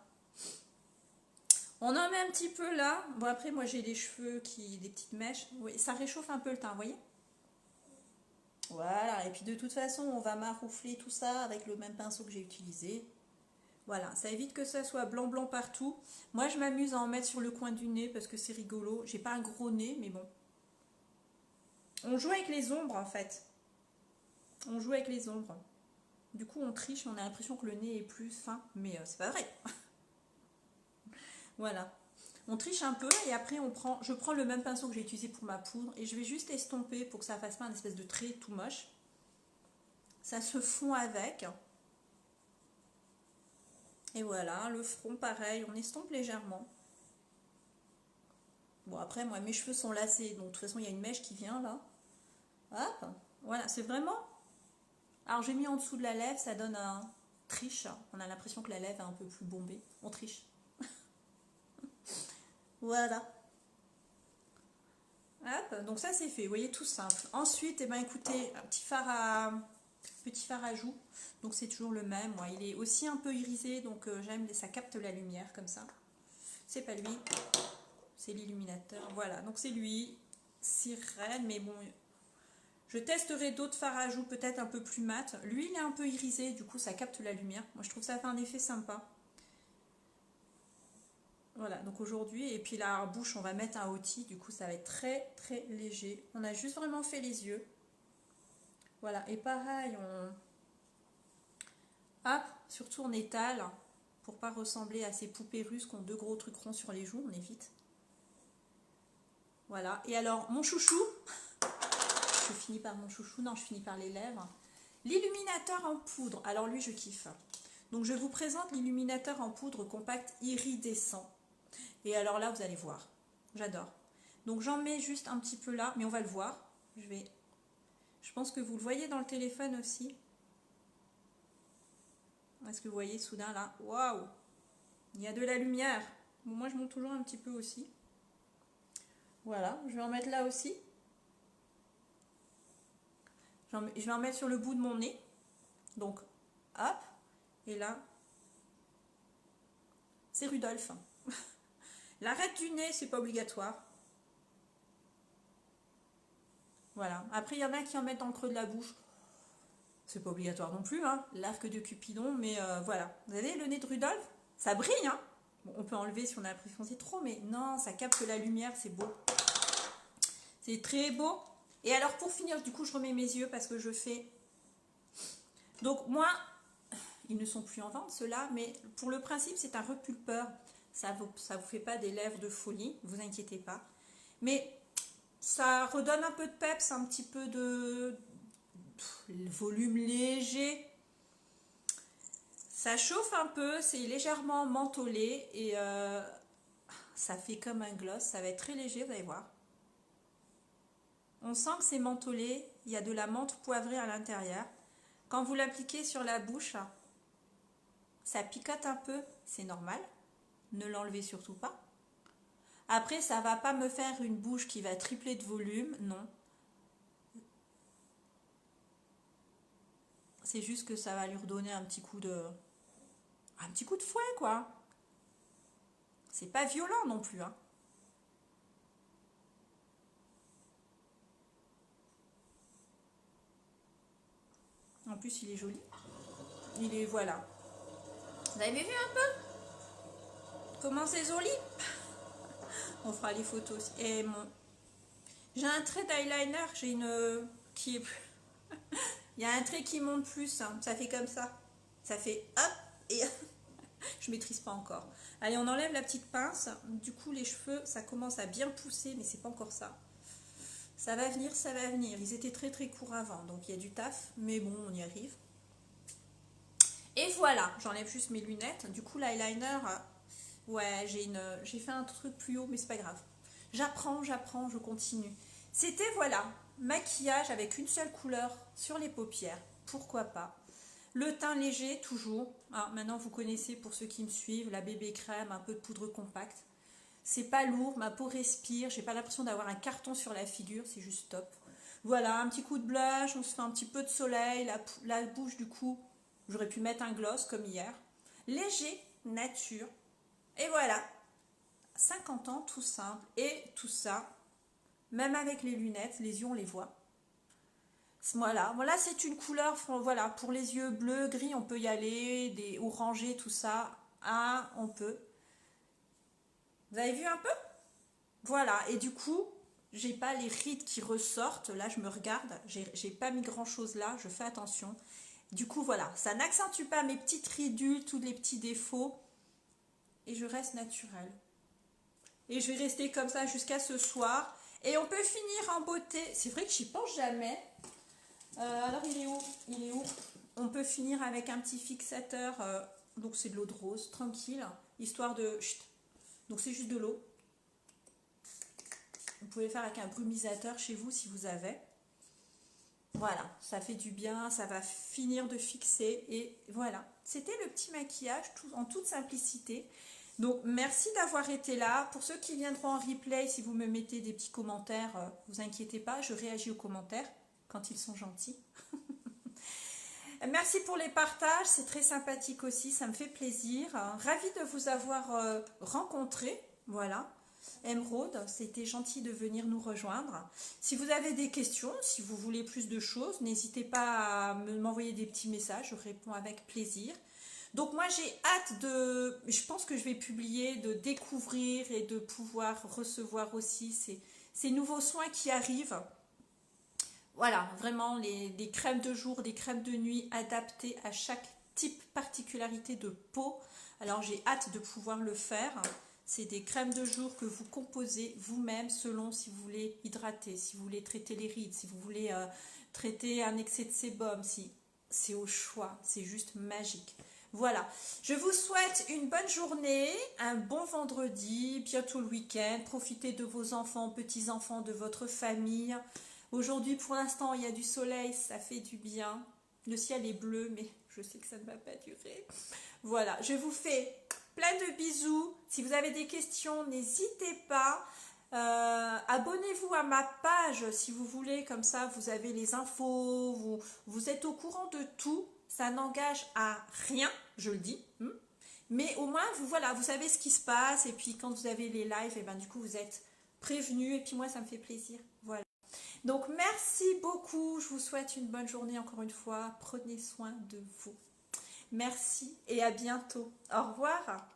On en met un petit peu là. Bon après moi j'ai des cheveux des petites mèches. Oui, ça réchauffe un peu le teint, vous voyez? Voilà, et puis de toute façon on va maroufler tout ça avec le même pinceau que j'ai utilisé. Voilà, ça évite que ça soit blanc partout. Moi je m'amuse à en mettre sur le coin du nez parce que c'est rigolo. J'ai pas un gros nez, mais bon. On joue avec les ombres en fait. On joue avec les ombres. Du coup on triche, on a l'impression que le nez est plus fin, mais c'est pas vrai. Voilà. On triche un peu et après je prends le même pinceau que j'ai utilisé pour ma poudre et je vais juste estomper pour que ça fasse pas un espèce de trait tout moche. Ça se fond avec. Et voilà, le front pareil, on estompe légèrement. Bon après moi mes cheveux sont lacés, donc de toute façon il y a une mèche qui vient là. Hop, voilà, c'est vraiment... Alors j'ai mis en dessous de la lèvre, ça donne un triche. On a l'impression que la lèvre est un peu plus bombée. On triche. Voilà. Hop, donc ça c'est fait, vous voyez, tout simple. Ensuite, eh ben, écoutez, un petit fard à joues. Donc c'est toujours le même. Moi, il est aussi un peu irisé, donc j'aime, ça capte la lumière comme ça. C'est pas lui, c'est l'illuminateur. Voilà, donc c'est lui, sirène, mais bon, je testerai d'autres fards à joues peut-être un peu plus mat. Lui, il est un peu irisé, du coup ça capte la lumière. Moi, je trouve ça fait un effet sympa. Voilà, donc aujourd'hui, et puis la bouche, on va mettre un outil, du coup ça va être très léger. On a juste vraiment fait les yeux. Voilà, et pareil, hop, surtout on étale, pour pas ressembler à ces poupées russes qui ont 2 gros trucs ronds sur les joues, on évite. Voilà, et alors mon chouchou, je finis par mon chouchou, non je finis par les lèvres. L'illuminateur en poudre, alors lui je kiffe. Donc je vous présente l'illuminateur en poudre compact iridescent. Et alors là vous allez voir, j'adore. Donc j'en mets juste un petit peu là, mais on va le voir. Je pense que vous le voyez dans le téléphone aussi. Est-ce que vous voyez soudain là? Waouh! Il y a de la lumière. Bon, moi je monte toujours un petit peu aussi. Voilà, je vais en mettre là aussi. Je vais en mettre sur le bout de mon nez. Donc, hop. Et là, c'est Rudolph. L'arête du nez, c'est pas obligatoire. Voilà. Après, il y en a qui en mettent dans le creux de la bouche. C'est pas obligatoire non plus, hein. L'arc de Cupidon, mais voilà. Vous avez le nez de Rudolph? Ça brille, hein. Bon, on peut enlever si on a l'impression que c'est trop, mais non, ça capte la lumière, c'est beau. C'est très beau. Et alors, pour finir, du coup, je remets mes yeux parce que je fais... Donc, moi, ils ne sont plus en vente, ceux-là, mais pour le principe, c'est un repulpeur. Ça vous fait pas des lèvres de folie, vous inquiétez pas. Mais ça redonne un peu de peps, un petit peu de volume léger. Ça chauffe un peu, c'est légèrement mentholé et ça fait comme un gloss. Ça va être très léger, vous allez voir. On sent que c'est mentholé, il y a de la menthe poivrée à l'intérieur. Quand vous l'appliquez sur la bouche, ça picote un peu, c'est normal. Ne l'enlevez surtout pas. Après, ça va pas me faire une bouche qui va tripler de volume, non. C'est juste que ça va lui redonner un petit coup de fouet, quoi. C'est pas violent non plus, hein. En plus, il est joli. Il est, voilà. Vous avez vu un peu? Comment c'est joli? On fera les photos aussi. Et j'ai un trait d'eyeliner, j'ai une qui est plus... Il y a un trait qui monte plus, hein. Ça fait comme ça. Ça fait hop et je maîtrise pas encore. Allez, on enlève la petite pince. Du coup, les cheveux, ça commence à bien pousser, mais c'est pas encore ça. Ça va venir, ça va venir. Ils étaient très très courts avant, donc il y a du taf, mais bon, on y arrive. Et voilà, j'enlève juste mes lunettes. Du coup, l'eyeliner, ouais, j'ai fait un truc plus haut, mais c'est pas grave. J'apprends, je continue. C'était, voilà, maquillage avec une seule couleur sur les paupières. Pourquoi pas. Le teint léger, toujours. Ah, maintenant, vous connaissez, pour ceux qui me suivent, la bébé crème, un peu de poudre compacte. C'est pas lourd, ma peau respire, j'ai pas l'impression d'avoir un carton sur la figure, c'est juste top. Voilà, un petit coup de blush, on se fait un petit peu de soleil, la bouche du coup, j'aurais pu mettre un gloss comme hier. Léger, nature, et voilà, 50 ans, tout simple, et tout ça, même avec les lunettes, les yeux on les voit. Voilà, voilà c'est une couleur, voilà, pour les yeux bleus, gris, on peut y aller, des orangés, tout ça, ah, on peut. Vous avez vu un peu? Voilà, et du coup, j'ai pas les rides qui ressortent. Là, je me regarde, j'ai pas mis grand chose là, je fais attention. Du coup, voilà, ça n'accentue pas mes petites ridules, tous les petits défauts. Et je reste naturelle. Et je vais rester comme ça jusqu'à ce soir. Et on peut finir en beauté. C'est vrai que j'y pense jamais. Alors, il est où? Il est où? On peut finir avec un petit fixateur. Donc, c'est de l'eau de rose, tranquille. Histoire de... Chut. Donc, c'est juste de l'eau. Vous pouvez faire avec un brumisateur chez vous si vous avez. Voilà, ça fait du bien, ça va finir de fixer. Et voilà, c'était le petit maquillage en toute simplicité. Donc, merci d'avoir été là. Pour ceux qui viendront en replay, si vous me mettez des petits commentaires, vous inquiétez pas, je réagis aux commentaires quand ils sont gentils. Merci pour les partages, c'est très sympathique aussi, ça me fait plaisir. Ravie de vous avoir rencontré, voilà. Émeraude, c'était gentil de venir nous rejoindre. Si vous avez des questions, si vous voulez plus de choses, n'hésitez pas à m'envoyer des petits messages, je réponds avec plaisir. Donc moi j'ai hâte je pense que je vais publier, de découvrir et de pouvoir recevoir aussi ces nouveaux soins qui arrivent. Voilà, vraiment des crèmes de jour, des crèmes de nuit adaptées à chaque type, particularité de peau. Alors j'ai hâte de pouvoir le faire. C'est des crèmes de jour que vous composez vous-même selon si vous voulez hydrater, si vous voulez traiter les rides, si vous voulez traiter un excès de sébum, si c'est au choix, c'est juste magique. Voilà, je vous souhaite une bonne journée, un bon vendredi, bientôt le week-end. Profitez de vos enfants, petits-enfants, de votre famille. Aujourd'hui, pour l'instant, il y a du soleil, ça fait du bien. Le ciel est bleu, mais je sais que ça ne va pas durer. Voilà, je vous fais plein de bisous. Si vous avez des questions, n'hésitez pas. Abonnez-vous à ma page si vous voulez, comme ça vous avez les infos, vous êtes au courant de tout. Ça n'engage à rien, je le dis. Mais au moins, voilà, vous savez ce qui se passe. Et puis quand vous avez les lives, et ben, du coup, vous êtes prévenus. Et puis moi, ça me fait plaisir. Voilà. Donc, merci beaucoup. Je vous souhaite une bonne journée encore une fois. Prenez soin de vous. Merci et à bientôt. Au revoir.